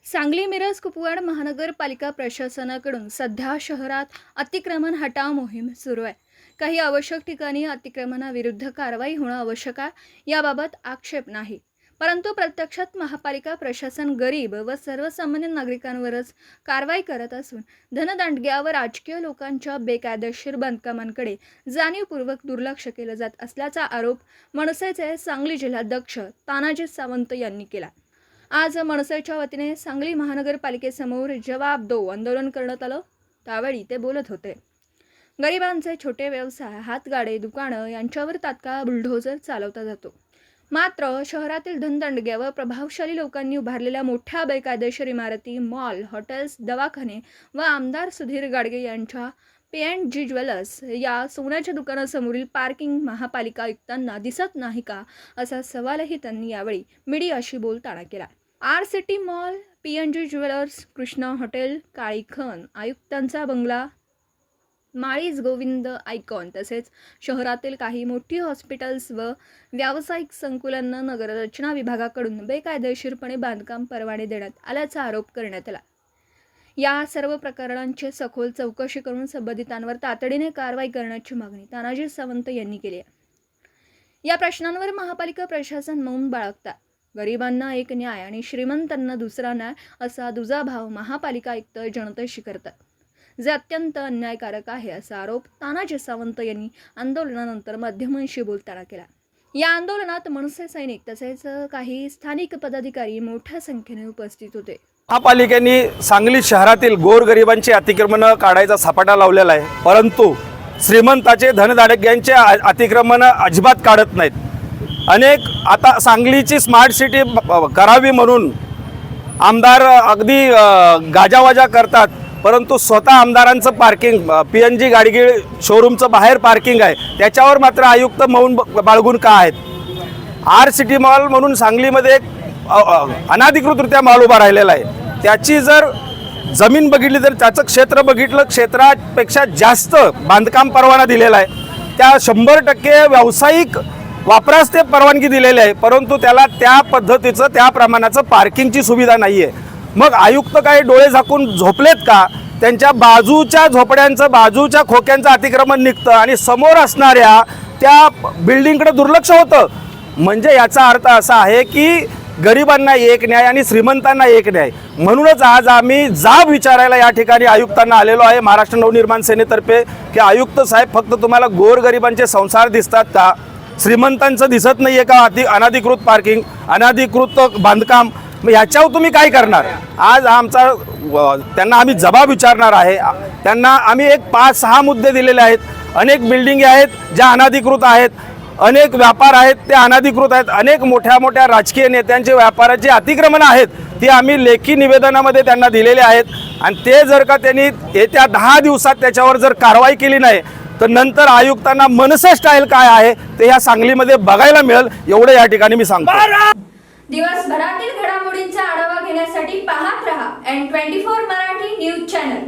सांगली मिरज कुपवाड महानगरपालिका प्रशासनाकडून सध्या शहरात अतिक्रमण हटाव मोहीम सुरू आहे। काही आवश्यक ठिकाणी अतिक्रमणाविरुद्ध कारवाई होणं आवश्यक आहे, याबाबत आक्षेप नाही। परंतु प्रत्यक्षात महापालिका प्रशासन गरीब व सर्वसामान्य नागरिकांवरच कारवाई करत असून धनदांडग्या व राजकीय लोकांच्या बेकायदेशीर बांधकामांकडे जाणीवपूर्वक दुर्लक्ष केलं जात असल्याचा आरोप मनसेचे सांगली जिल्हाध्यक्ष तानाजी सावंत यांनी केला। आज मनसेच्या वतीने सांगली महानगरपालिकेसमोर जवाब दो आंदोलन करण्यात आलं। त्यावेळी ते बोलत होते। गरिबांचे छोटे व्यवसाय, हातगाडे, दुकानं यांच्यावर तात्काळ बुलडोझर चालवता जातो। मात्र शहरातील धनदंडग्या व प्रभावशाली लोकांनी उभारलेल्या मोठ्या बेकायदेशीर इमारती, मॉल, हॉटेल्स, दवाखाने व आमदार सुधीर गाडगे यांच्या P&G ज्वेलर्स या सोन्याच्या दुकानासमोरील पार्किंग महापालिका आयुक्तांना दिसत नाही का, असा सवालही त्यांनी यावेळी मीडियाशी बोलताना केला। R-City mall, P&G jewellers, Krishna hotel, काळी खण, आयुक्तांचा बंगला, माळीज गोविंद आयकॉन तसेच शहरातील काही मोठी हॉस्पिटल्स व व्यावसायिक संकुलांना नगररचना विभागाकडून बेकायदेशीरपणे बांधकाम परवाने देण्यात आल्याचा आरोप करण्यात आला। या सर्व प्रकरणांची सखोल चौकशी करून संबंधितांवर तातडीने कारवाई करण्याची मागणी तानाजी सावंत यांनी केली आहे। या प्रश्नांवर महापालिका प्रशासन मौन बाळगतात। गरिबांना एक न्याय आणि श्रीमंतांना दुसरा न्याय असा दुजाभाव महापालिका आयुक्त जनतेशी करतात, जे अत्यंत अन्यायकारक आहे, असा आरोप तानाजी सावंत यांनी आंदोलनानंतर माध्यमांशी बोलताना केला। या आंदोलनात मनसे सैनिक तसेच काही स्थानिक पदाधिकारी मोठ्या संख्येने उपस्थित होते। महापालिकेने सांगली शहरातील गोरगरिबांची अतिक्रमण काढायचा सपाटा लावलेला आहे, परंतु श्रीमंताचे धनदांडग्यांचे अतिक्रमण अजिबात काढत नाहीत। अनेक आता सांगलीची स्मार्ट सिटी करावी म्हणून आमदार अगदी गाजावाजा करतात, परंतु स्वतः आमदारांचं पार्किंग P&G गाडगे शोरूमचं बाहेर पार्किंग आहे, त्याच्यावर मात्र आयुक्त मौन बाळगून का आहेत। R-City मॉल म्हणून सांगलीमध्ये एक अनाधिकृतरित्या मॉल उभा राहिलेला आहे। त्याची जर जमीन बघितली तर त्याचं क्षेत्र बघितलं, क्षेत्रापेक्षा जास्त बांधकाम परवाना दिलेला आहे। त्या 100% व्यावसायिक वापरास ते परवानगी दिलेली आहे, परंतु त्याला त्या पद्धतीचं त्या प्रमाणाचं पार्किंगची सुविधा नाही आहे। मग आयुक्त काही डोळे झाकून झोपलेत का? त्यांच्या बाजूच्या झोपड्यांचं, बाजूच्या खोक्यांचं अतिक्रमण निघतं आणि समोर असणाऱ्या त्या बिल्डिंगकडे दुर्लक्ष होतं। म्हणजे याचा अर्थ असा आहे की गरिबांना एक न्याय आणि श्रीमंतांना एक न्याय। म्हणूनच आज आम्ही जाब विचारायला या ठिकाणी आयुक्तांना आलेलो आहे महाराष्ट्र नवनिर्माण सेनेतर्फे, की आयुक्त साहेब, फक्त तुम्हाला गोरगरिबांचे संसार दिसतात का? श्रीमंतांचं दिसत नाही आहे का? अनाधिकृत पार्किंग, अनाधिकृत बांधकाम, मग ह्याच्यावर तुम्ही काय करणार? आज आमचा त्यांना आम्ही जबाब विचारणार आहे। त्यांना आम्ही एक 5-6 मुद्दे दिलेले आहेत। अनेक बिल्डिंगी आहेत ज्या अनाधिकृत आहेत, अनेक व्यापार आहेत ते अनाधिकृत आहेत, अनेक मोठ्या मोठ्या राजकीय नेत्यांचे व्यापाराचे अतिक्रमण आहेत, ते आम्ही लेखी निवेदनामध्ये त्यांना दिलेले आहेत। आणि ते जर का त्यांनी येत्या 10 दिवसात त्याच्यावर जर कारवाई केली नाही तर नंतर आयुक्तांना मनसे स्टाईल काय आहे ते ह्या सांगलीमध्ये बघायला मिळेल, एवढं या ठिकाणी मी सांगतो। दिवसभरातील घडामोडींचा आढावा घेण्यासाठी पाहत रहा N24 मराठी न्यूज चॅनल।